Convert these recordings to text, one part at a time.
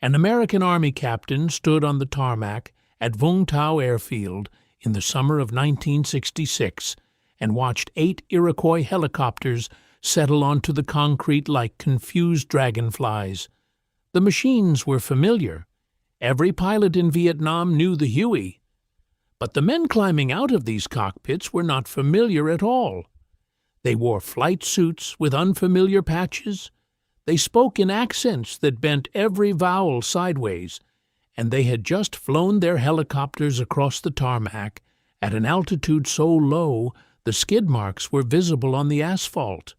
An American Army captain stood on the tarmac at Vung Tau Airfield in the summer of 1966 and watched 8 Iroquois helicopters settle onto the concrete like confused dragonflies. The machines were familiar. Every pilot in Vietnam knew the Huey. But the men climbing out of these cockpits were not familiar at all. They wore flight suits with unfamiliar patches. They spoke in accents that bent every vowel sideways, and they had just flown their helicopters across the tarmac at an altitude so low the skid marks were visible on the asphalt.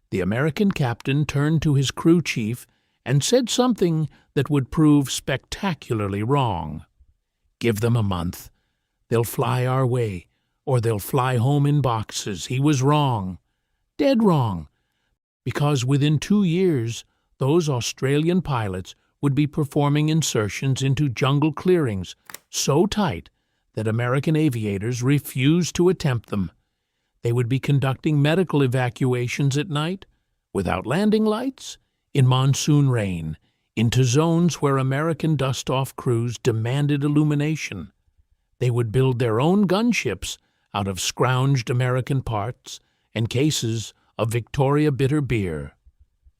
The American captain turned to his crew chief and said something that would prove spectacularly wrong. "Give them a month. They'll fly our way, or they'll fly home in boxes." He was wrong. Dead wrong. Because within 2 years, those Australian pilots would be performing insertions into jungle clearings so tight that American aviators refused to attempt them. They would be conducting medical evacuations at night, without landing lights, in monsoon rain, into zones where American dust-off crews demanded illumination. They would build their own gunships out of scrounged American parts and cases of Victoria bitter beer.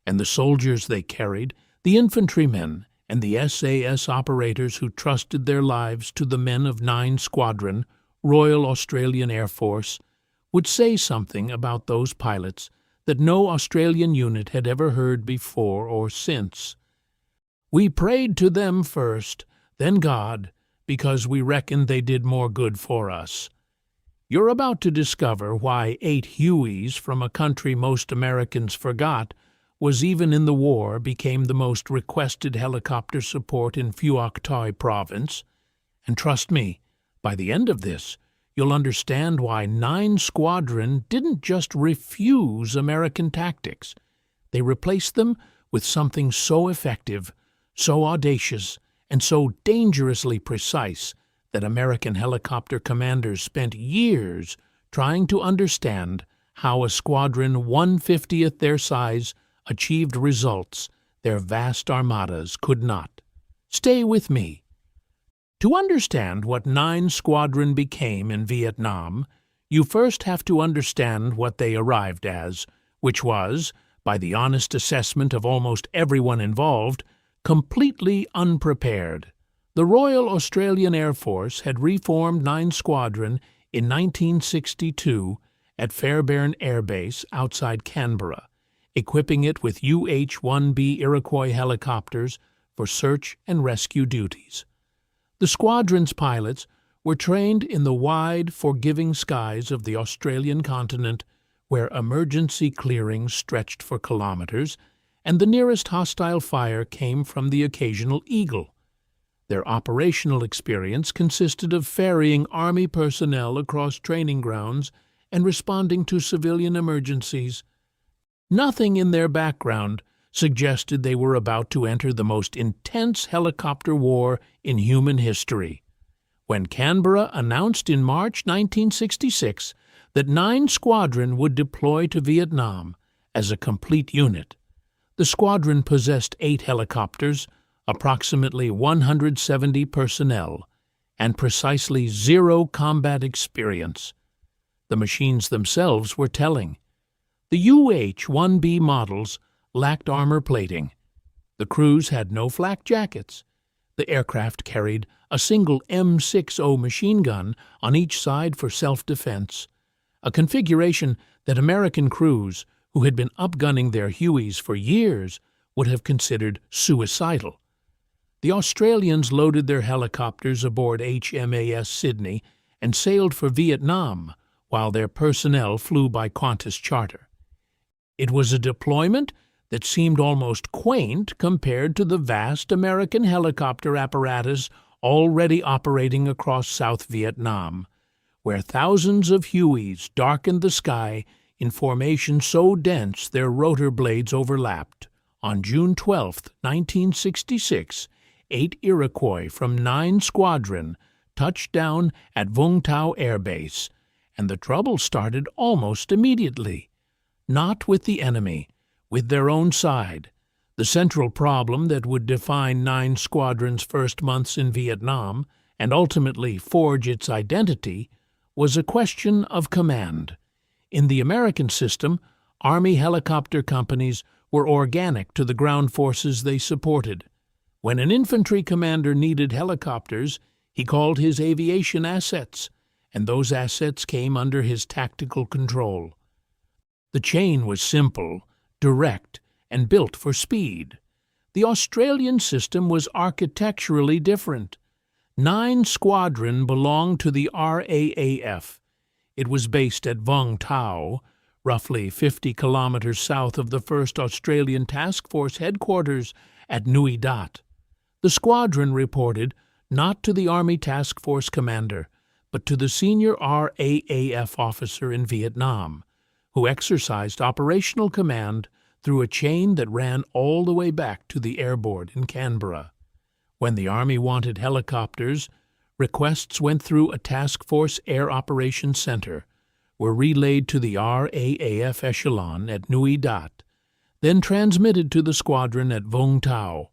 And the soldiers they carried, the infantrymen and the SAS operators who trusted their lives to the men of 9 Squadron, Royal Australian Air Force, would say something about those pilots that no Australian unit had ever heard before or since. "We prayed to them first, then God, because we reckoned they did more good for us." You're about to discover why 8 Hueys from a country most Americans forgot was even in the war became the most requested helicopter support in Phuoc Toi province. And trust me, by the end of this, you'll understand why 9 Squadron didn't just refuse American tactics. They replaced them with something so effective, so audacious, and so dangerously precise that American helicopter commanders spent years trying to understand how a squadron 1/50th their size achieved results their vast armadas could not. Stay with me. To understand what 9 Squadron became in Vietnam, you first have to understand what they arrived as, which was, by the honest assessment of almost everyone involved, completely unprepared. The Royal Australian Air Force had reformed 9 Squadron in 1962 at Fairbairn Air Base outside Canberra, equipping it with UH-1B Iroquois helicopters for search and rescue duties. The squadron's pilots were trained in the wide, forgiving skies of the Australian continent, where emergency clearings stretched for kilometers, and the nearest hostile fire came from the occasional eagle. Their operational experience consisted of ferrying Army personnel across training grounds and responding to civilian emergencies. Nothing in their background suggested they were about to enter the most intense helicopter war in human history. When Canberra announced in March 1966 that 9 Squadron would deploy to Vietnam as a complete unit, the squadron possessed 8 helicopters, approximately 170 personnel, and precisely 0 combat experience. The machines themselves were telling. The UH-1B models lacked armor plating. The crews had no flak jackets. The aircraft carried a single M60 machine gun on each side for self-defense, a configuration that American crews, who had been upgunning their Hueys for years, would have considered suicidal. The Australians loaded their helicopters aboard HMAS Sydney and sailed for Vietnam, while their personnel flew by Qantas charter. It was a deployment that seemed almost quaint compared to the vast American helicopter apparatus already operating across South Vietnam, where thousands of Hueys darkened the sky in formation so dense their rotor blades overlapped. On June 12, 1966, 8 Iroquois from 9 Squadron touched down at Vung Tau Air Base, and the trouble started almost immediately. Not with the enemy, with their own side. The central problem that would define 9 Squadron's first months in Vietnam and ultimately forge its identity was a question of command. In the American system, Army helicopter companies were organic to the ground forces they supported. When an infantry commander needed helicopters, he called his aviation assets, and those assets came under his tactical control. The chain was simple, direct, and built for speed. The Australian system was architecturally different. 9 Squadron belonged to the RAAF. It was based at Vung Tau, roughly 50 kilometers south of the 1st Australian Task Force headquarters at Nui Dat. The squadron reported not to the Army Task Force commander, but to the senior RAAF officer in Vietnam, who exercised operational command through a chain that ran all the way back to the Air Board in Canberra. When the Army wanted helicopters, requests went through a Task Force Air Operations Center, were relayed to the RAAF echelon at Nui Dat, then transmitted to the squadron at Vung Tau,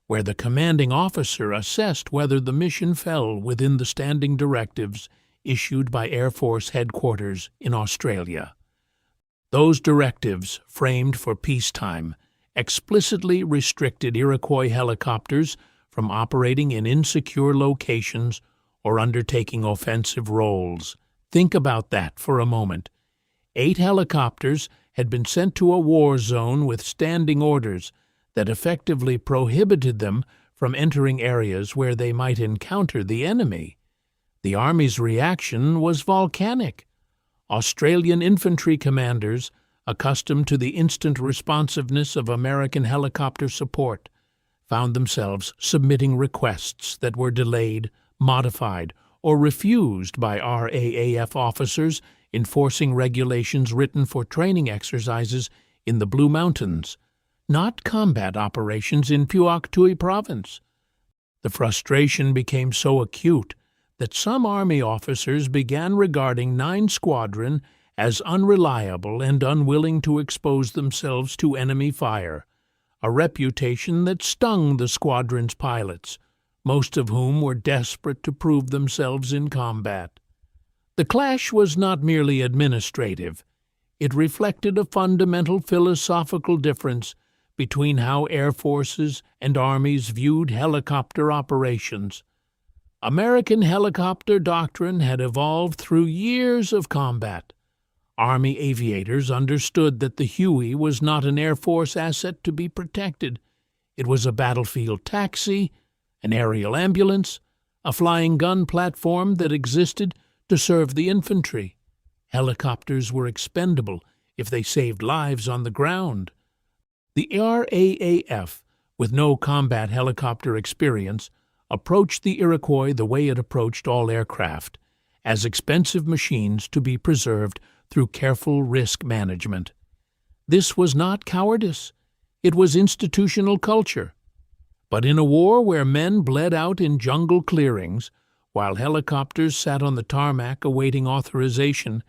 where the commanding officer assessed whether the mission fell within the standing directives issued by Air Force headquarters in Australia. Those directives, framed for peacetime, explicitly restricted Iroquois helicopters from operating in insecure locations or undertaking offensive roles. Think about that for a moment. 8 helicopters had been sent to a war zone with standing orders that effectively prohibited them from entering areas where they might encounter the enemy. The Army's reaction was volcanic. Australian infantry commanders, accustomed to the instant responsiveness of American helicopter support, found themselves submitting requests that were delayed, modified, or refused by RAAF officers enforcing regulations written for training exercises in the Blue Mountains, not combat operations in Phuoc Tuy Province. The frustration became so acute that some Army officers began regarding 9 Squadron as unreliable and unwilling to expose themselves to enemy fire, a reputation that stung the squadron's pilots, most of whom were desperate to prove themselves in combat. The clash was not merely administrative. It reflected a fundamental philosophical difference between how air forces and armies viewed helicopter operations. American helicopter doctrine had evolved through years of combat. Army aviators understood that the Huey was not an Air Force asset to be protected. It was a battlefield taxi, an aerial ambulance, a flying gun platform that existed to serve the infantry. Helicopters were expendable if they saved lives on the ground. The RAAF, with no combat helicopter experience, approached the Iroquois the way it approached all aircraft, as expensive machines to be preserved through careful risk management. This was not cowardice. It was institutional culture. But in a war where men bled out in jungle clearings, while helicopters sat on the tarmac awaiting authorization,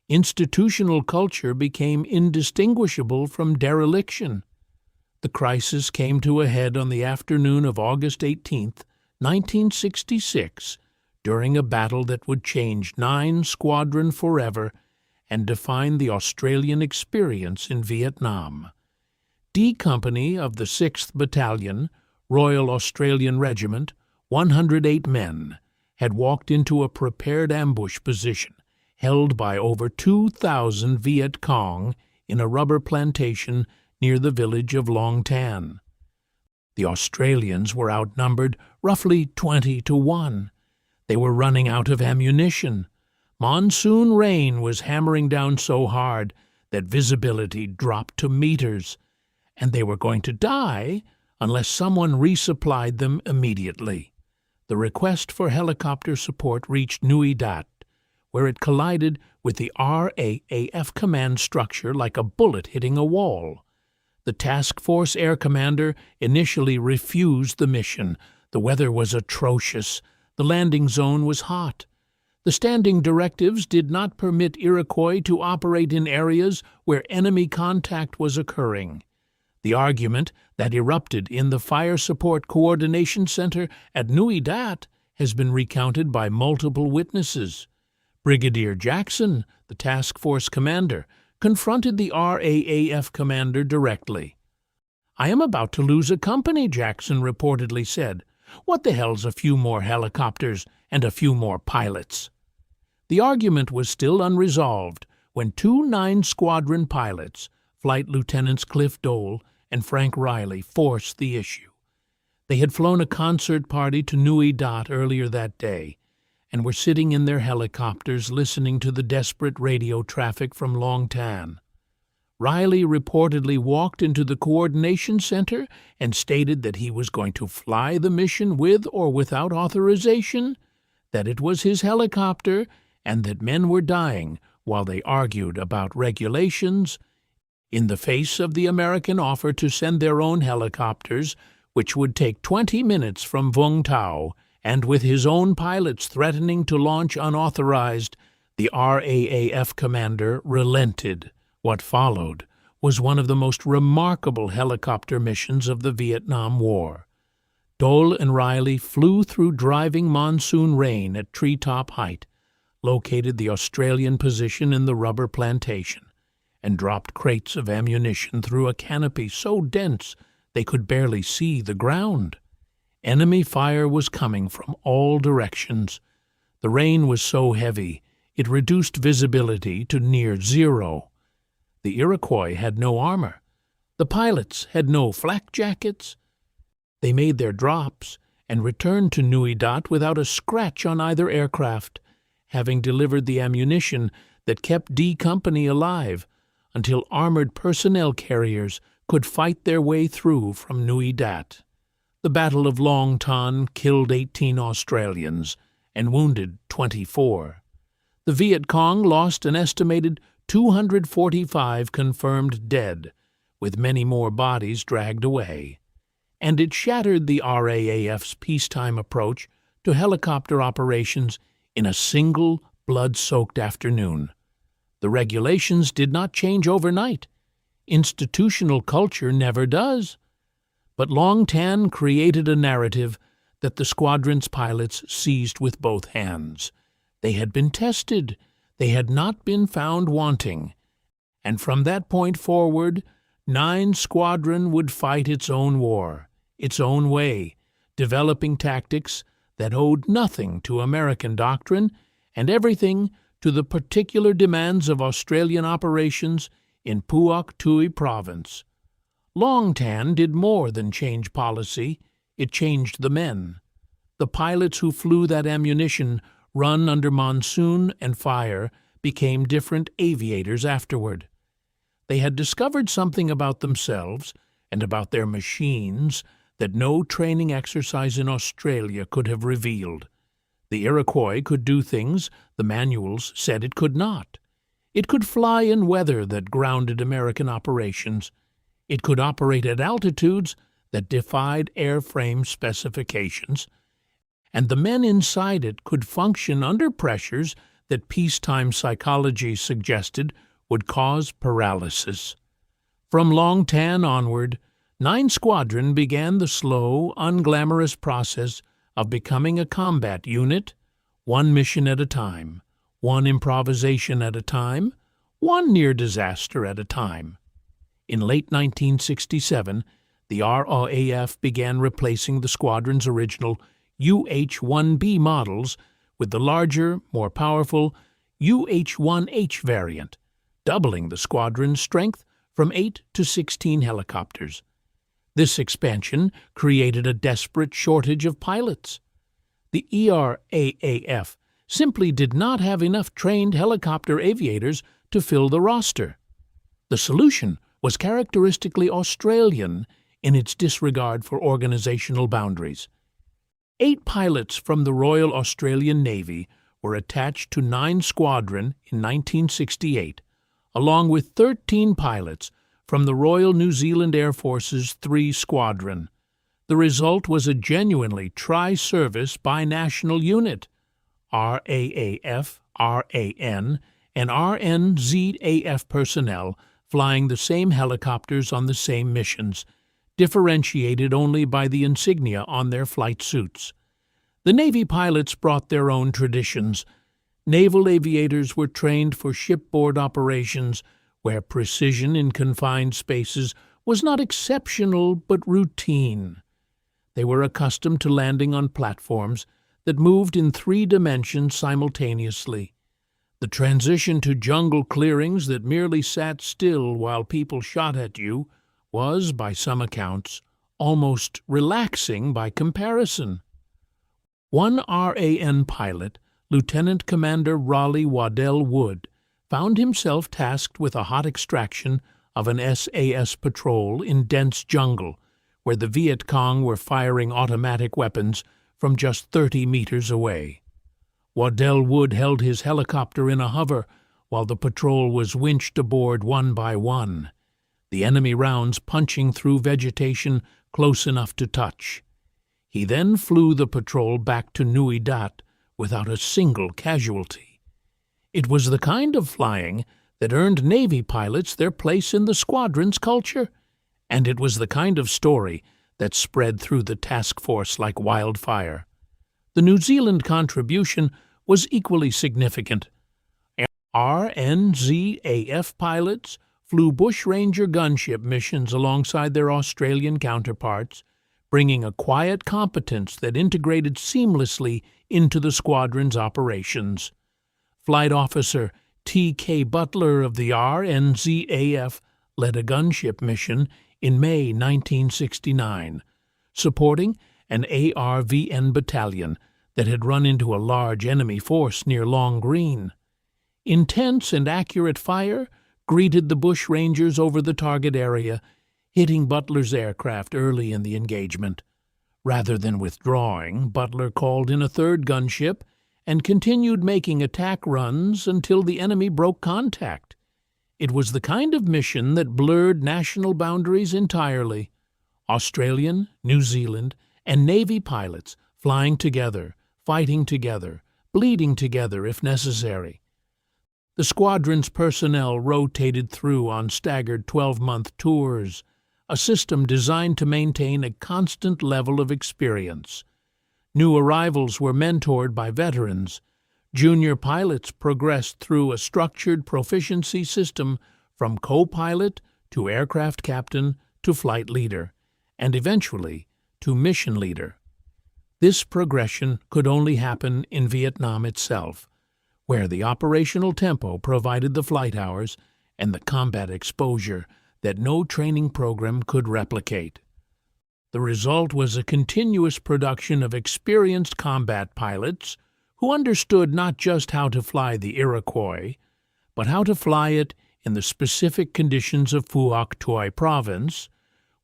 institutional culture became indistinguishable from dereliction. The crisis came to a head on the afternoon of August 18, 1966, during a battle that would change 9 Squadron forever and define the Australian experience in Vietnam. D Company of the 6th Battalion, Royal Australian Regiment, 108 men, had walked into a prepared ambush position held by over 2,000 Viet Cong in a rubber plantation near the village of Long Tan. The Australians were outnumbered roughly 20-1. They were running out of ammunition. Monsoon rain was hammering down so hard that visibility dropped to meters, and they were going to die unless someone resupplied them immediately. The request for helicopter support reached Nui Dat, where it collided with the RAAF command structure like a bullet hitting a wall. The Task Force Air Commander initially refused the mission. The weather was atrocious. The landing zone was hot. The standing directives did not permit Iroquois to operate in areas where enemy contact was occurring. The argument that erupted in the Fire Support Coordination Center at Nui Dat has been recounted by multiple witnesses. Brigadier Jackson, the task force commander, confronted the RAAF commander directly. "I am about to lose a company," Jackson reportedly said. "What the hell's a few more helicopters and a few more pilots?" The argument was still unresolved when two 9 Squadron pilots, Flight Lieutenants Cliff Dole and Frank Riley, forced the issue. They had flown a concert party to Nui Dat earlier that day and were sitting in their helicopters listening to the desperate radio traffic from Long Tan. Riley reportedly walked into the coordination center and stated that he was going to fly the mission with or without authorization, that it was his helicopter, and that men were dying while they argued about regulations. In the face of the American offer to send their own helicopters, which would take 20 minutes from Vung Tau, and with his own pilots threatening to launch unauthorized, the RAAF commander relented. What followed was one of the most remarkable helicopter missions of the Vietnam War. Dole and Riley flew through driving monsoon rain at treetop height, located the Australian position in the rubber plantation, and dropped crates of ammunition through a canopy so dense they could barely see the ground. Enemy fire was coming from all directions. The rain was so heavy it reduced visibility to near zero. The Iroquois had no armor. The pilots had no flak jackets. They made their drops and returned to Nui Dat without a scratch on either aircraft, having delivered the ammunition that kept D Company alive until armored personnel carriers could fight their way through from Nui Dat. The Battle of Long Tan killed 18 Australians and wounded 24. The Viet Cong lost an estimated 245 confirmed dead, with many more bodies dragged away. And it shattered the RAAF's peacetime approach to helicopter operations in a single blood-soaked afternoon. The regulations did not change overnight. Institutional culture never does. But Long Tan created a narrative that the squadron's pilots seized with both hands. They had been tested. They had not been found wanting. And from that point forward, 9 Squadron would fight its own war, its own way, developing tactics that owed nothing to American doctrine and everything to the particular demands of Australian operations in Puoc Tuy Province. Long Tan did more than change policy. It changed the men. The pilots who flew that ammunition run under monsoon and fire became different aviators afterward. They had discovered something about themselves and about their machines that no training exercise in Australia could have revealed. The Iroquois could do things the manuals said it could not. It could fly in weather that grounded American operations. It could operate at altitudes that defied airframe specifications, and the men inside it could function under pressures that peacetime psychology suggested would cause paralysis. From Long Tan onward, 9 Squadron began the slow, unglamorous process of becoming a combat unit, one mission at a time, one improvisation at a time, one near disaster at a time. In late 1967, the RAAF began replacing the squadron's original UH-1B models with the larger, more powerful UH-1H variant, doubling the squadron's strength from 8 to 16 helicopters. This expansion created a desperate shortage of pilots. The ERAAF simply did not have enough trained helicopter aviators to fill the roster. The solution was characteristically Australian in its disregard for organizational boundaries. 8 pilots from the Royal Australian Navy were attached to 9 Squadron in 1968, along with 13 pilots from the Royal New Zealand Air Force's 3 Squadron. The result was a genuinely tri-service binational unit. RAAF, RAN, and RNZAF personnel flying the same helicopters on the same missions, differentiated only by the insignia on their flight suits. The Navy pilots brought their own traditions. Naval aviators were trained for shipboard operations where precision in confined spaces was not exceptional but routine. They were accustomed to landing on platforms that moved in 3 dimensions simultaneously. The transition to jungle clearings that merely sat still while people shot at you was, by some accounts, almost relaxing by comparison. One RAN pilot, Lieutenant Commander Raleigh Waddell Wood, found himself tasked with a hot extraction of an SAS patrol in dense jungle, where the Viet Cong were firing automatic weapons from just 30 meters away. Waddell Wood held his helicopter in a hover while the patrol was winched aboard one by one, the enemy rounds punching through vegetation close enough to touch. He then flew the patrol back to Nui Dat without a single casualty. It was the kind of flying that earned Navy pilots their place in the squadron's culture, and it was the kind of story that spread through the task force like wildfire. The New Zealand contribution was equally significant. RNZAF pilots flew bushranger gunship missions alongside their Australian counterparts, bringing a quiet competence that integrated seamlessly into the squadron's operations. Flight Officer T.K. Butler of the RNZAF led a gunship mission in May 1969, supporting an ARVN battalion that had run into a large enemy force near Long Green. Intense and accurate fire greeted the bushrangers over the target area, hitting Butler's aircraft early in the engagement. Rather than withdrawing, Butler called in a third gunship and continued making attack runs until the enemy broke contact. It was the kind of mission that blurred national boundaries entirely. Australian, New Zealand, and Navy pilots flying together, fighting together, bleeding together if necessary. The squadron's personnel rotated through on staggered 12-month tours, a system designed to maintain a constant level of experience. New arrivals were mentored by veterans. Junior pilots progressed through a structured proficiency system from co-pilot to aircraft captain to flight leader, and eventually to mission leader. This progression could only happen in Vietnam itself, where the operational tempo provided the flight hours and the combat exposure that no training program could replicate. The result was a continuous production of experienced combat pilots who understood not just how to fly the Iroquois, but how to fly it in the specific conditions of Phuoc Toi Province,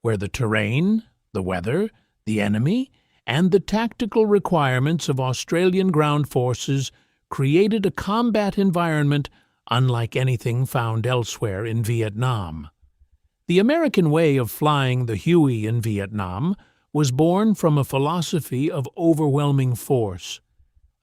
where the terrain, the weather, the enemy, and the tactical requirements of Australian ground forces created a combat environment unlike anything found elsewhere in Vietnam. The American way of flying the Huey in Vietnam was born from a philosophy of overwhelming force.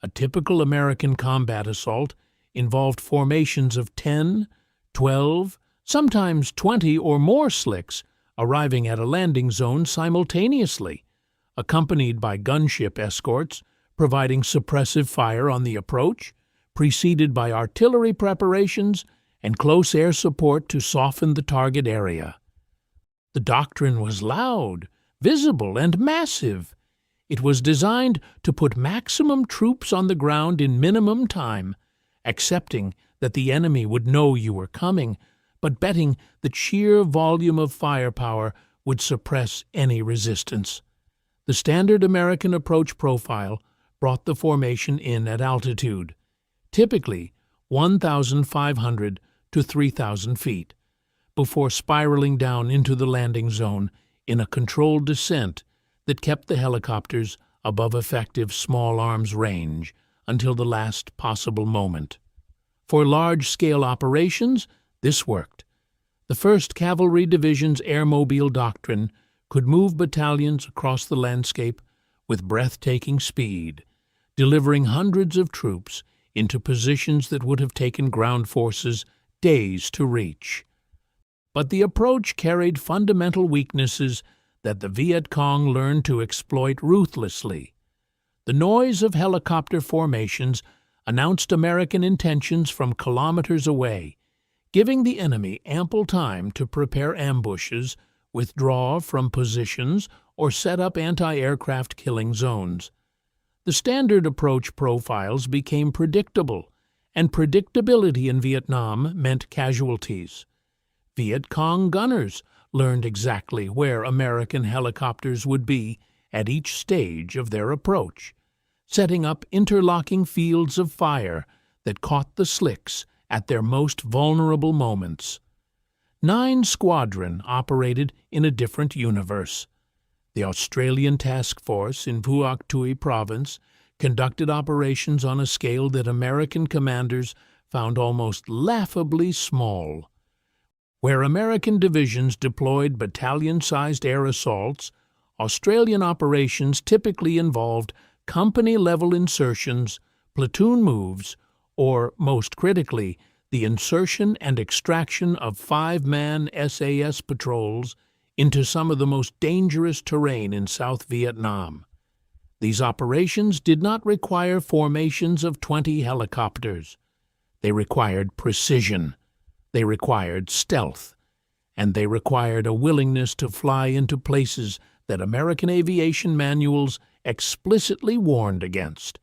A typical American combat assault involved formations of 10, 12, sometimes 20 or more slicks arriving at a landing zone simultaneously, accompanied by gunship escorts providing suppressive fire on the approach, preceded by artillery preparations and close air support to soften the target area. The doctrine was loud, visible, and massive. It was designed to put maximum troops on the ground in minimum time, accepting that the enemy would know you were coming, but betting that sheer volume of firepower would suppress any resistance. The standard American approach profile brought the formation in at altitude, typically 1,500 to 3,000 feet, before spiraling down into the landing zone in a controlled descent that kept the helicopters above effective small arms range until the last possible moment. For large-scale operations, this worked. The 1st Cavalry Division's airmobile doctrine could move battalions across the landscape with breathtaking speed, delivering hundreds of troops into positions that would have taken ground forces days to reach. But the approach carried fundamental weaknesses that the Viet Cong learned to exploit ruthlessly. The noise of helicopter formations announced American intentions from kilometers away, giving the enemy ample time to prepare ambushes, withdraw from positions, or set up anti-aircraft killing zones. The standard approach profiles became predictable, and predictability in Vietnam meant casualties. Viet Cong gunners learned exactly where American helicopters would be at each stage of their approach, setting up interlocking fields of fire that caught the slicks at their most vulnerable moments. 9 Squadron operated in a different universe. The Australian task force in Vuoc Tui province conducted operations on a scale that American commanders found almost laughably small. Where American divisions deployed battalion-sized air assaults, Australian operations typically involved company-level insertions, platoon moves, or, most critically, the insertion and extraction of 5-man SAS patrols into some of the most dangerous terrain in South Vietnam. These operations did not require formations of 20 helicopters. They required precision, they required stealth, and they required a willingness to fly into places that American aviation manuals explicitly warned against.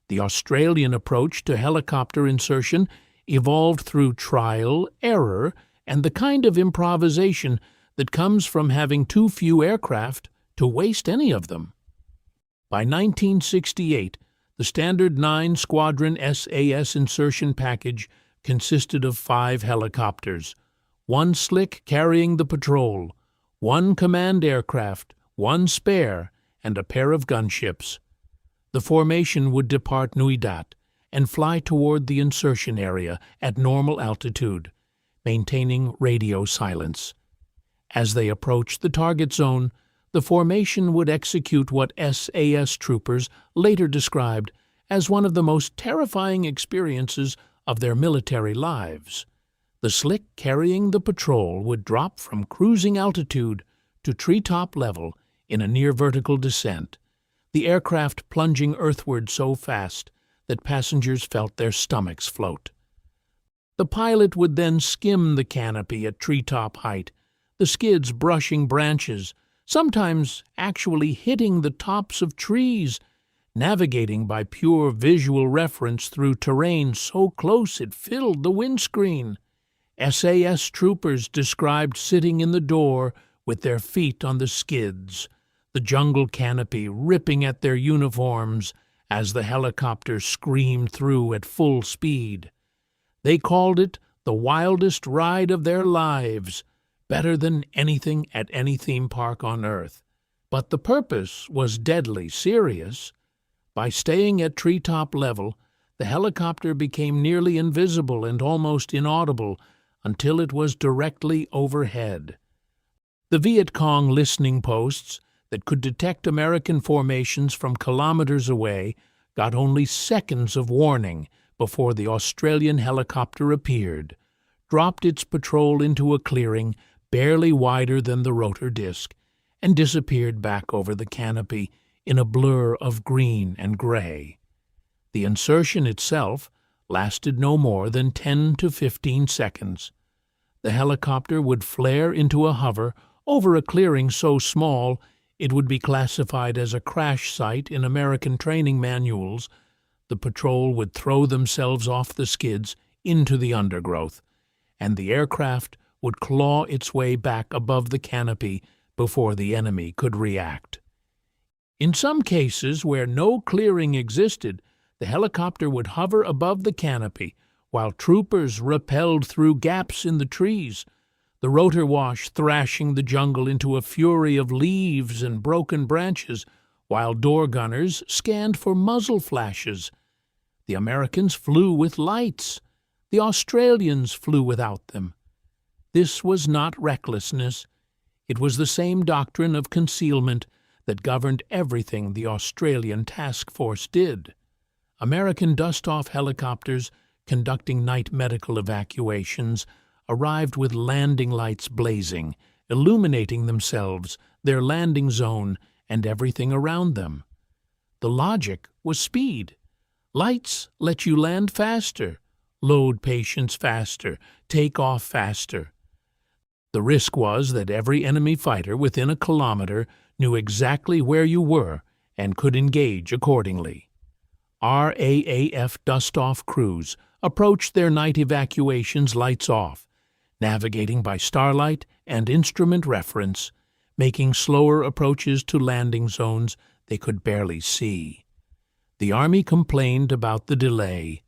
The Australian approach to helicopter insertion evolved through trial, error, and the kind of improvisation that comes from having too few aircraft to waste any of them. By 1968, the standard 9 Squadron SAS insertion package consisted of 5 helicopters, 1 slick carrying the patrol, 1 command aircraft, 1 spare, and a pair of gunships. The formation would depart Nui Dat and fly toward the insertion area at normal altitude, maintaining radio silence. As they approached the target zone, the formation would execute what SAS troopers later described as one of the most terrifying experiences of their military lives. The slick carrying the patrol would drop from cruising altitude to treetop level in a near-vertical descent, the aircraft plunging earthward so fast that passengers felt their stomachs float. The pilot would then skim the canopy at treetop height, the skids brushing branches, sometimes actually hitting the tops of trees, navigating by pure visual reference through terrain so close it filled the windscreen. SAS troopers described sitting in the door with their feet on the skids, the jungle canopy ripping at their uniforms as the helicopter screamed through at full speed. They called it the wildest ride of their lives, better than anything at any theme park on Earth. But the purpose was deadly serious. By staying at treetop level, the helicopter became nearly invisible and almost inaudible until it was directly overhead. The Viet Cong listening posts that could detect American formations from kilometers away got only seconds of warning before the Australian helicopter appeared, dropped its patrol into a clearing barely wider than the rotor disc, and disappeared back over the canopy in a blur of green and gray. The insertion itself lasted no more than 10 to 15 seconds. The helicopter would flare into a hover over a clearing so small it would be classified as a crash site in American training manuals. The patrol would throw themselves off the skids into the undergrowth, and the aircraft would claw its way back above the canopy before the enemy could react. In some cases where no clearing existed, the helicopter would hover above the canopy while troopers rappelled through gaps in the trees, the rotor wash thrashing the jungle into a fury of leaves and broken branches, while door gunners scanned for muzzle flashes. The Americans flew with lights. The Australians flew without them. This was not recklessness. It was the same doctrine of concealment that governed everything the Australian task force did. American dust-off helicopters conducting night medical evacuations arrived with landing lights blazing, illuminating themselves, their landing zone, and everything around them. The logic was speed. Lights let you land faster, load patients faster, take off faster. The risk was that every enemy fighter within a kilometer knew exactly where you were and could engage accordingly. RAAF dust-off crews approached their night evacuations lights off, navigating by starlight and instrument reference, making slower approaches to landing zones they could barely see. The Army complained about the delay.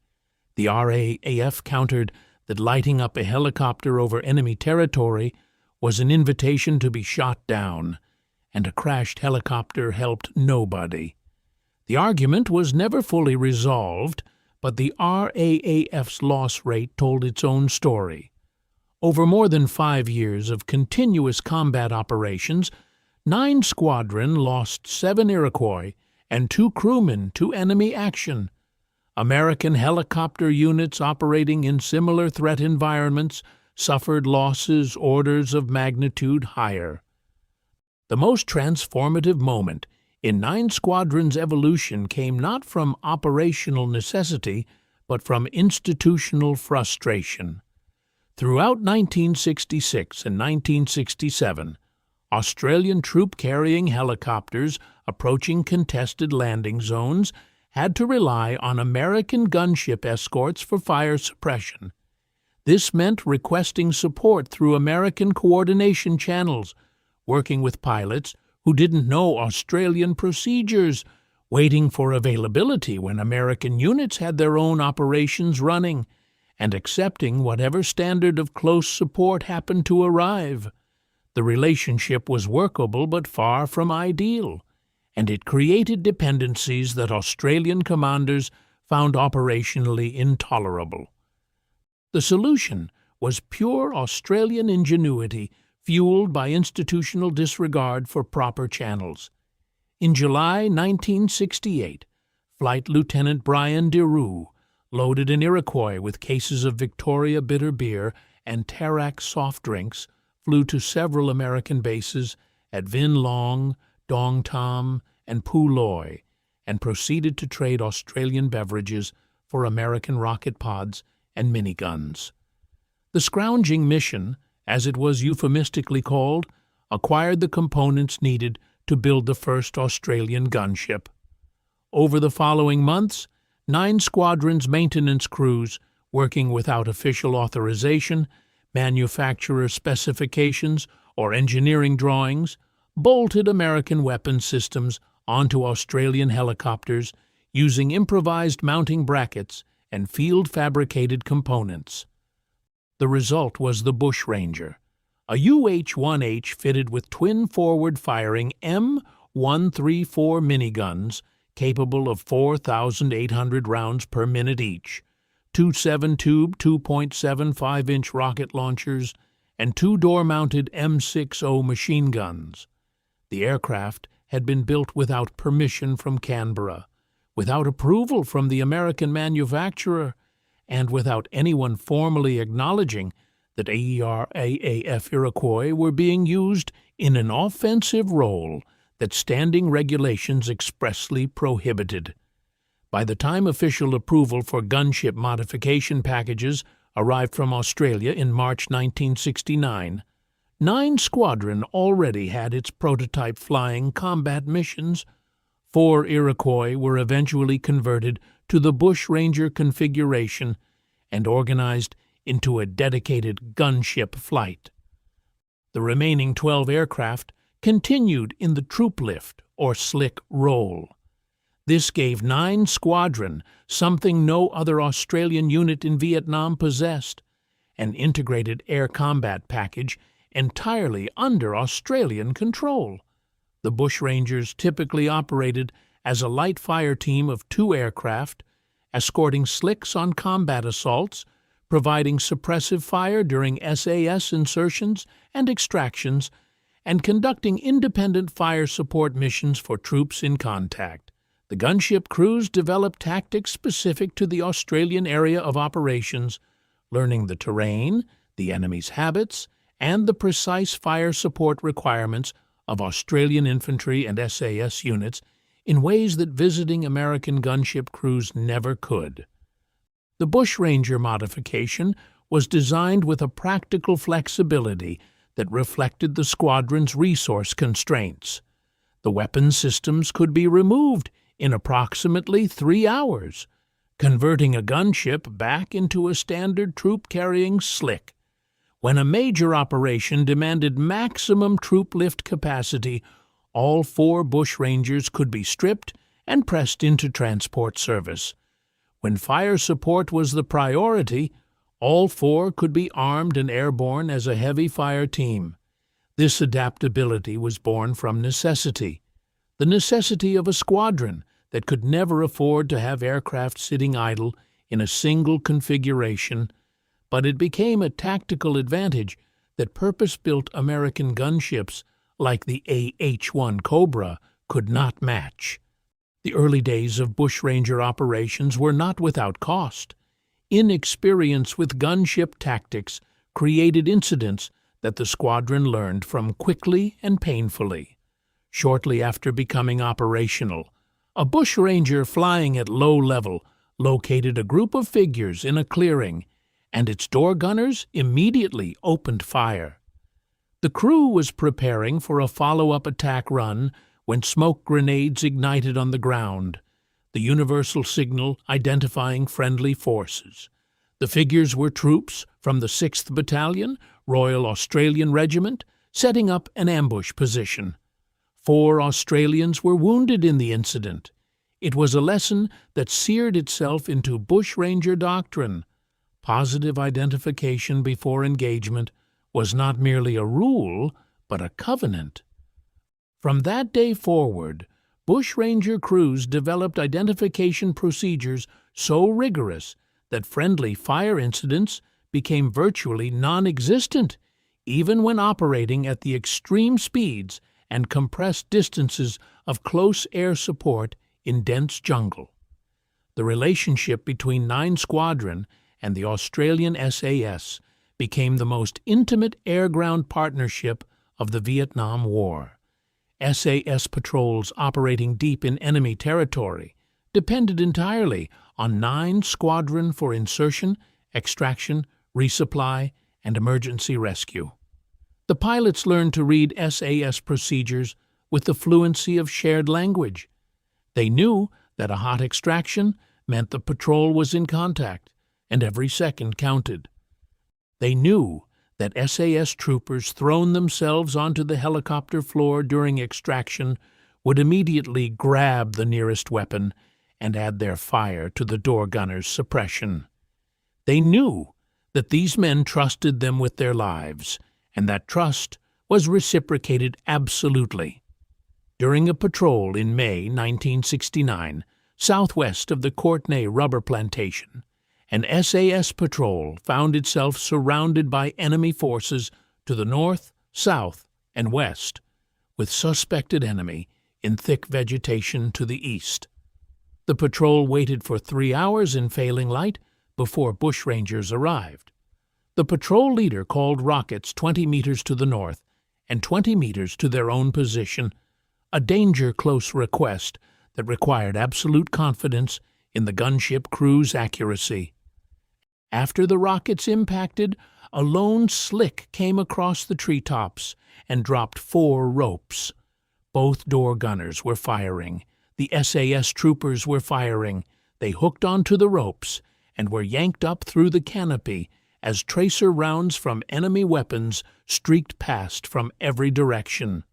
The RAAF countered that lighting up a helicopter over enemy territory was an invitation to be shot down, and a crashed helicopter helped nobody. The argument was never fully resolved, but the RAAF's loss rate told its own story. Over more than 5 years of continuous combat operations, 9 Squadron lost 7 Iroquois and 2 crewmen to enemy action. American helicopter units operating in similar threat environments suffered losses orders of magnitude higher. The most transformative moment in 9 Squadron's evolution came not from operational necessity, but from institutional frustration. Throughout 1966 and 1967, Australian troop-carrying helicopters approaching contested landing zones had to rely on American gunship escorts for fire suppression. This meant requesting support through American coordination channels, working with pilots who didn't know Australian procedures, waiting for availability when American units had their own operations running, and accepting whatever standard of close support happened to arrive. The relationship was workable but far from ideal, and it created dependencies that Australian commanders found operationally intolerable. The solution was pure Australian ingenuity fueled by institutional disregard for proper channels. In July 1968, Flight Lieutenant Brian DeRue loaded an Iroquois with cases of Victoria bitter beer and Tarak soft drinks, flew to several American bases at Vin Long, Dong Tam, and Pu Loi, and proceeded to trade Australian beverages for American rocket pods and miniguns. The scrounging mission, as it was euphemistically called, acquired the components needed to build the first Australian gunship. Over the following months, 9 Squadron's maintenance crews, working without official authorization, manufacturer specifications, or engineering drawings, bolted American weapon systems onto Australian helicopters using improvised mounting brackets and field-fabricated components. The result was the Bushranger, a UH-1H fitted with twin forward-firing M134 miniguns capable of 4,800 rounds per minute each, 2 7-tube 2.75-inch rocket launchers, and 2 door-mounted M60 machine guns. The aircraft had been built without permission from Canberra, without approval from the American manufacturer, and without anyone formally acknowledging that RAAF Iroquois were being used in an offensive role that standing regulations expressly prohibited. By the time official approval for gunship modification packages arrived from Australia in March 1969, 9 Squadron already had its prototype flying combat missions. 4 Iroquois were eventually converted to the Bushranger configuration and organized into a dedicated gunship flight. The remaining 12 aircraft continued in the troop lift or slick roll. This gave 9 Squadron something no other Australian unit in Vietnam possessed, an integrated air combat package entirely under Australian control. The Bushrangers typically operated as a light fire team of 2 aircraft, escorting slicks on combat assaults, providing suppressive fire during SAS insertions and extractions, and conducting independent fire support missions for troops in contact. The gunship crews developed tactics specific to the Australian area of operations, learning the terrain, the enemy's habits, and the precise fire support requirements of Australian infantry and SAS units in ways that visiting American gunship crews never could. The Bushranger modification was designed with a practical flexibility that reflected the squadron's resource constraints. The weapon systems could be removed in approximately 3 hours, converting a gunship back into a standard troop-carrying slick. When a major operation demanded maximum troop lift capacity, all 4 Bushrangers could be stripped and pressed into transport service. When fire support was the priority, all 4 could be armed and airborne as a heavy fire team. This adaptability was born from necessity, the necessity of a squadron that could never afford to have aircraft sitting idle in a single configuration, but it became a tactical advantage that purpose-built American gunships like the AH-1 Cobra could not match. The early days of Bushranger operations were not without cost. Inexperience with gunship tactics created incidents that the squadron learned from quickly and painfully. Shortly after becoming operational, a Bushranger flying at low level located a group of figures in a clearing, and its door gunners immediately opened fire. The crew was preparing for a follow-up attack run when smoke grenades ignited on the ground, the universal signal identifying friendly forces. The figures were troops from the 6th Battalion, Royal Australian Regiment, setting up an ambush position. 4 Australians were wounded in the incident. It was a lesson that seared itself into Bushranger doctrine. Positive identification before engagement was not merely a rule, but a covenant. From that day forward, Bushranger crews developed identification procedures so rigorous that friendly fire incidents became virtually non-existent, even when operating at the extreme speeds and compressed distances of close air support in dense jungle. The relationship between 9 Squadron and the Australian SAS became the most intimate air-ground partnership of the Vietnam War. SAS patrols operating deep in enemy territory depended entirely on 9 Squadron for insertion, extraction, resupply, and emergency rescue. The pilots learned to read SAS procedures with the fluency of shared language. They knew that a hot extraction meant the patrol was in contact, and every second counted. They knew that SAS troopers thrown themselves onto the helicopter floor during extraction would immediately grab the nearest weapon and add their fire to the door gunner's suppression. They knew that these men trusted them with their lives, and that trust was reciprocated absolutely. During a patrol in May 1969, southwest of the Courtenay rubber plantation, an SAS patrol found itself surrounded by enemy forces to the north, south, and west, with suspected enemy in thick vegetation to the east. The patrol waited for 3 hours in failing light before Bushrangers arrived. The patrol leader called rockets 20 meters to the north and 20 meters to their own position, a danger-close request that required absolute confidence in the gunship crew's accuracy. After the rockets impacted, a lone slick came across the treetops and dropped 4 ropes. Both door gunners were firing. The SAS troopers were firing. They hooked onto the ropes and were yanked up through the canopy as tracer rounds from enemy weapons streaked past from every direction.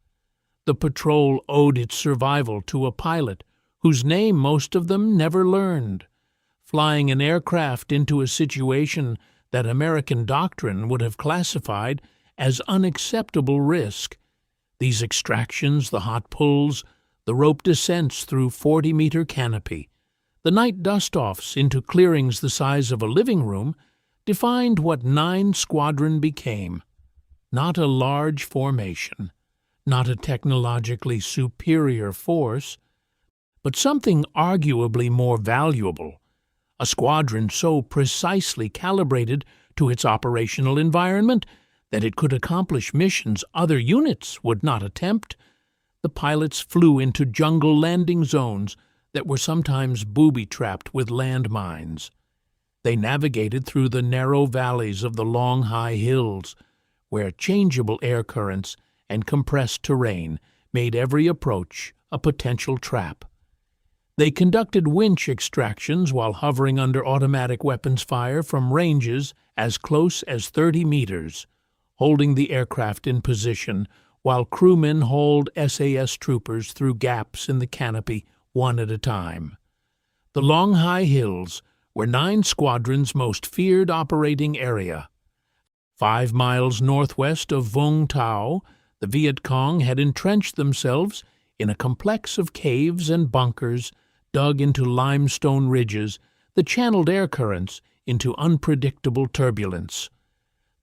The patrol owed its survival to a pilot whose name most of them never learned. Flying an aircraft into a situation that American doctrine would have classified as unacceptable risk. These extractions, the hot pulls, the rope descents through 40-meter canopy, the night dust-offs into clearings the size of a living room, defined what 9 Squadron became. Not a large formation, not a technologically superior force, but something arguably more valuable, a squadron so precisely calibrated to to its operational environment, that it could accomplish missions other units would not attempt. The pilots flew into jungle landing zones that were sometimes booby-trapped with landmines. They navigated through the narrow valleys of the long high hills, where changeable air currents and compressed terrain made every approach a potential trap. They conducted winch extractions while hovering under automatic weapons fire from ranges as close as 30 meters, holding the aircraft in position while crewmen hauled SAS troopers through gaps in the canopy one at a time. The long high hills were 9 squadrons' most feared operating area. 5 miles northwest of Vung Tau, the Viet Cong had entrenched themselves in a complex of caves and bunkers dug into limestone ridges that channeled air currents into unpredictable turbulence.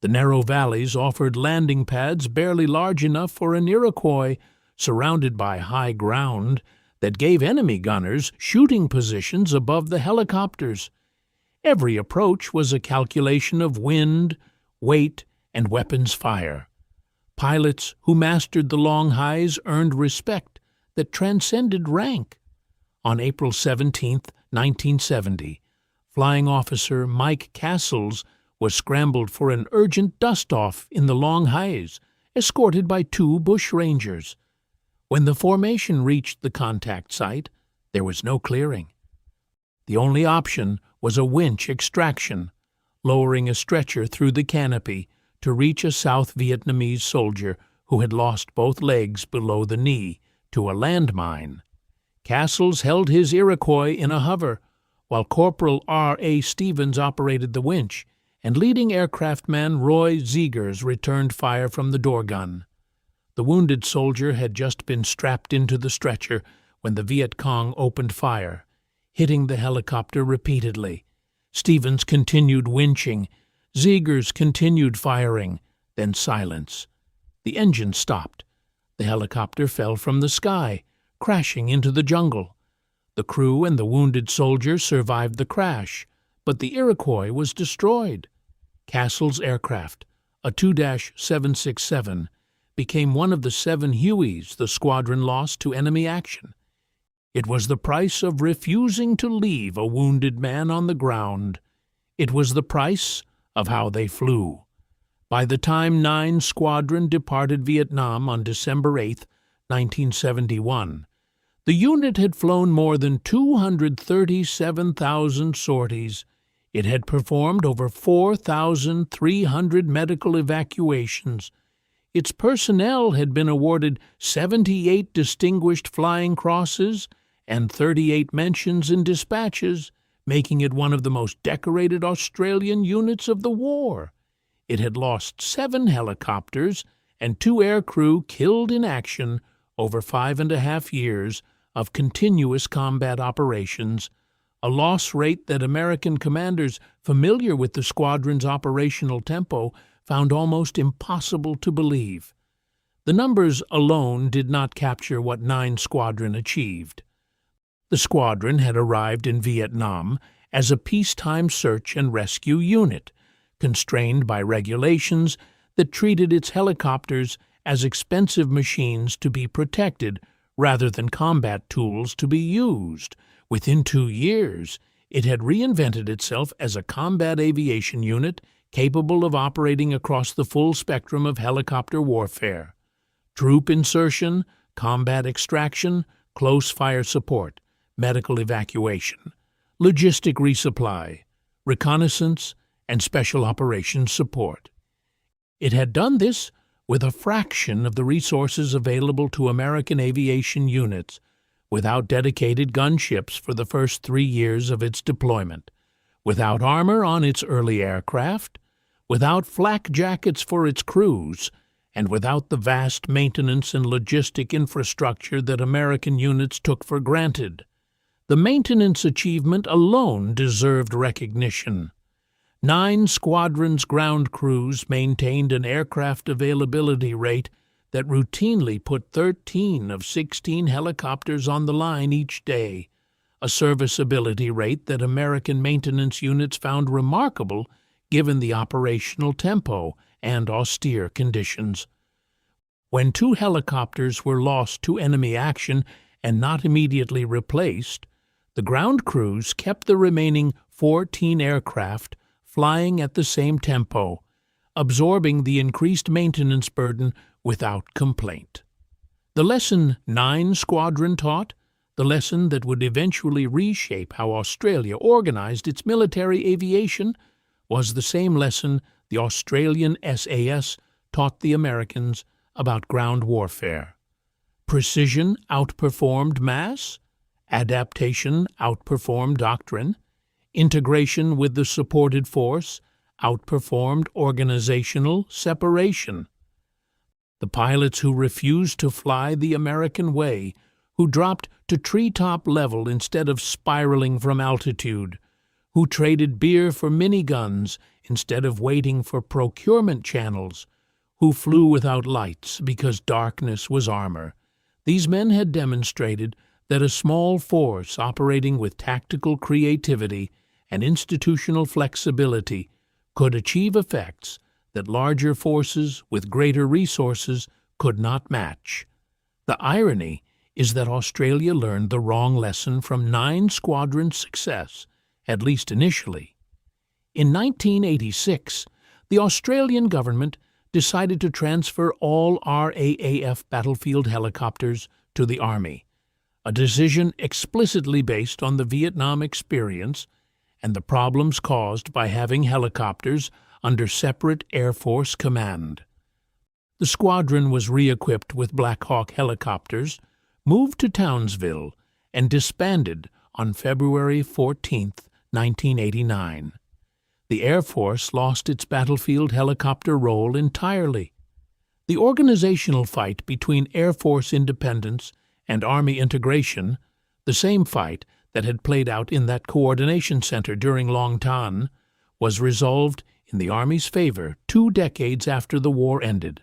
The narrow valleys offered landing pads barely large enough for an Iroquois, surrounded by high ground that gave enemy gunners shooting positions above the helicopters. Every approach was a calculation of wind, weight, and weapons fire. Pilots who mastered the long highs earned respect that transcended rank. On April 17, 1970, Flying Officer Mike Castles was scrambled for an urgent dust-off in the long highs, escorted by 2 bushrangers. When the formation reached the contact site, there was no clearing. The only option was a winch extraction, lowering a stretcher through the canopy to reach a South Vietnamese soldier who had lost both legs below the knee to a landmine. Castles held his Iroquois in a hover, while Corporal R.A. Stevens operated the winch, and leading aircraftman Roy Zegers returned fire from the door gun. The wounded soldier had just been strapped into the stretcher when the Viet Cong opened fire, hitting the helicopter repeatedly. Stevens continued winching. Zegers continued firing, then silence. The engine stopped. The helicopter fell from the sky, crashing into the jungle. The crew and the wounded soldier survived the crash, but the Iroquois was destroyed. Castle's aircraft, a 2-767, became one of the 7 Hueys the squadron lost to enemy action. It was the price of refusing to leave a wounded man on the ground. It was the price of how they flew. By the time 9 Squadron departed Vietnam on December 8, 1971, the unit had flown more than 237,000 sorties. It had performed over 4,300 medical evacuations. Its personnel had been awarded 78 Distinguished Flying Crosses and 38 mentions in dispatches, making it one of the most decorated Australian units of the war. It had lost 7 helicopters and 2 aircrew killed in action over 5.5 years of continuous combat operations, a loss rate that American commanders familiar with the squadron's operational tempo found almost impossible to believe. The numbers alone did not capture what 9 Squadron achieved. The squadron had arrived in Vietnam as a peacetime search and rescue unit, constrained by regulations that treated its helicopters as expensive machines to be protected rather than combat tools to be used. Within 2 years, it had reinvented itself as a combat aviation unit capable of operating across the full spectrum of helicopter warfare: troop insertion, combat extraction, close fire support, medical evacuation, logistic resupply, reconnaissance, and special operations support. It had done this with a fraction of the resources available to American aviation units, without dedicated gunships for the first 3 years of its deployment, without armor on its early aircraft, without flak jackets for its crews, and without the vast maintenance and logistic infrastructure that American units took for granted. The maintenance achievement alone deserved recognition. 9 squadrons' ground crews maintained an aircraft availability rate that routinely put 13 of 16 helicopters on the line each day, a serviceability rate that American maintenance units found remarkable given the operational tempo and austere conditions. When 2 helicopters were lost to enemy action and not immediately replaced, the ground crews kept the remaining 14 aircraft flying at the same tempo, absorbing the increased maintenance burden without complaint. The lesson 9 Squadron taught, the lesson that would eventually reshape how Australia organized its military aviation, was the same lesson the Australian SAS taught the Americans about ground warfare. Precision outperformed mass, adaptation outperformed doctrine, integration with the supported force outperformed organizational separation. The pilots who refused to fly the American way, who dropped to treetop level instead of spiraling from altitude, who traded beer for miniguns instead of waiting for procurement channels, who flew without lights because darkness was armor. These men had demonstrated that a small force operating with tactical creativity and institutional flexibility could achieve effects that larger forces with greater resources could not match. The irony is that Australia learned the wrong lesson from 9 Squadron's success, at least initially. In 1986, the Australian government decided to transfer all RAAF battlefield helicopters to the Army, a decision explicitly based on the Vietnam experience and the problems caused by having helicopters under separate Air Force command. The squadron was re-equipped with Black Hawk helicopters, moved to Townsville, and disbanded on February 14, 1989. The Air Force lost its battlefield helicopter role entirely. The organizational fight between Air Force independence and Army integration, the same fight that had played out in that coordination center during Long Tan, was resolved in the Army's favor 2 decades after the war ended.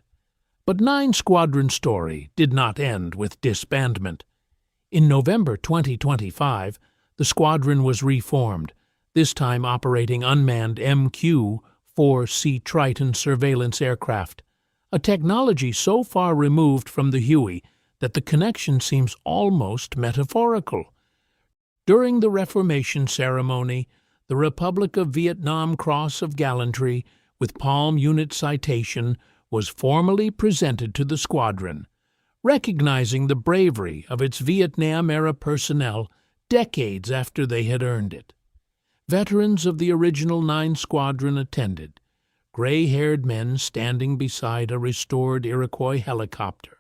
But 9 Squadron's story did not end with disbandment. In November 2025, the squadron was reformed, this time operating unmanned MQ-4C Triton surveillance aircraft, a technology so far removed from the Huey that the connection seems almost metaphorical. During the Reformation ceremony, the Republic of Vietnam Cross of Gallantry with Palm Unit citation was formally presented to the squadron, recognizing the bravery of its Vietnam-era personnel decades after they had earned it. Veterans of the original 9 Squadron attended, gray-haired men standing beside a restored Iroquois helicopter,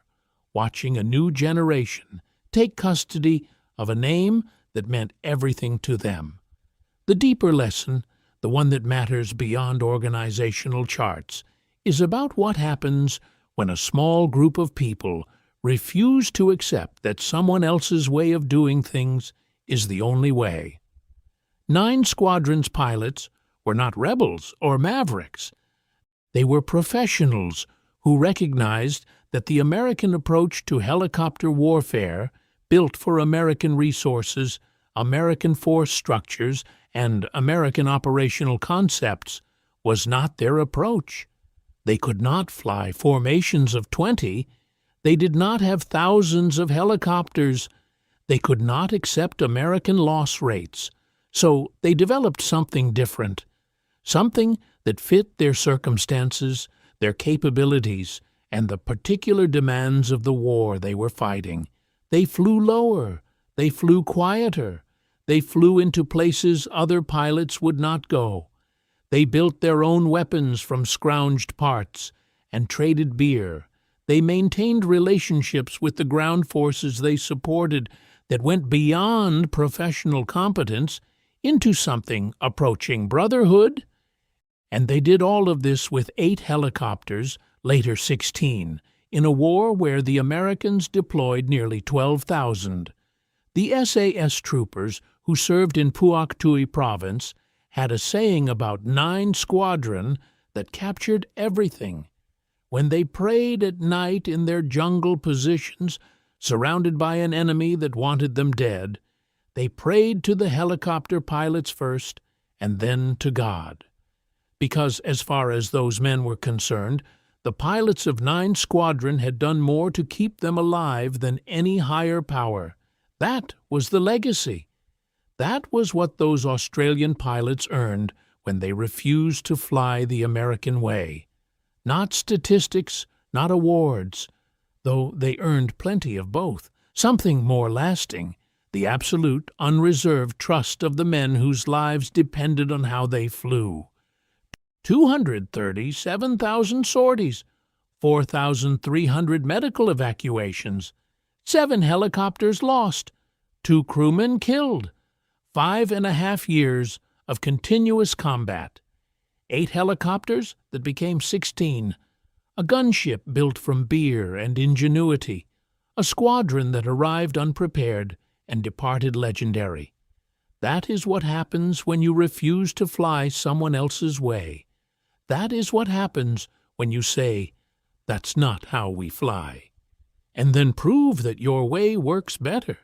watching a new generation take custody of a name that meant everything to them. The deeper lesson, the one that matters beyond organizational charts, is about what happens when a small group of people refuse to accept that someone else's way of doing things is the only way. 9 Squadron's pilots were not rebels or mavericks. They were professionals who recognized that the American approach to helicopter warfare, built for American resources, American force structures, and American operational concepts, was not their approach. They could not fly formations of 20. They did not have thousands of helicopters. They could not accept American loss rates. So they developed something different, something that fit their circumstances, their capabilities, and the particular demands of the war they were fighting. They flew lower. They flew quieter. They flew into places other pilots would not go. They built their own weapons from scrounged parts and traded beer. They maintained relationships with the ground forces they supported that went beyond professional competence into something approaching brotherhood. And they did all of this with 8 helicopters, later 16, in a war where the Americans deployed nearly 12,000. The SAS troopers who served in Puoc Tuy province had a saying about 9 Squadron that captured everything. When they prayed at night in their jungle positions, surrounded by an enemy that wanted them dead, they prayed to the helicopter pilots first and then to God. because as far as those men were concerned, the pilots of 9 Squadron had done more to keep them alive than any higher power. That was the legacy. That was what those Australian pilots earned when they refused to fly the American way. Not statistics, not awards, though they earned plenty of both. Something more lasting, the absolute, unreserved trust of the men whose lives depended on how they flew. 237,000 sorties, 4,300 medical evacuations, 7 helicopters lost, 2 crewmen killed, 5.5 years of continuous combat, 8 helicopters that became 16, a gunship built from beer and ingenuity, a squadron that arrived unprepared and departed legendary. That is what happens when you refuse to fly someone else's way. That is what happens when you say, "That's not how we fly," and then prove that your way works better.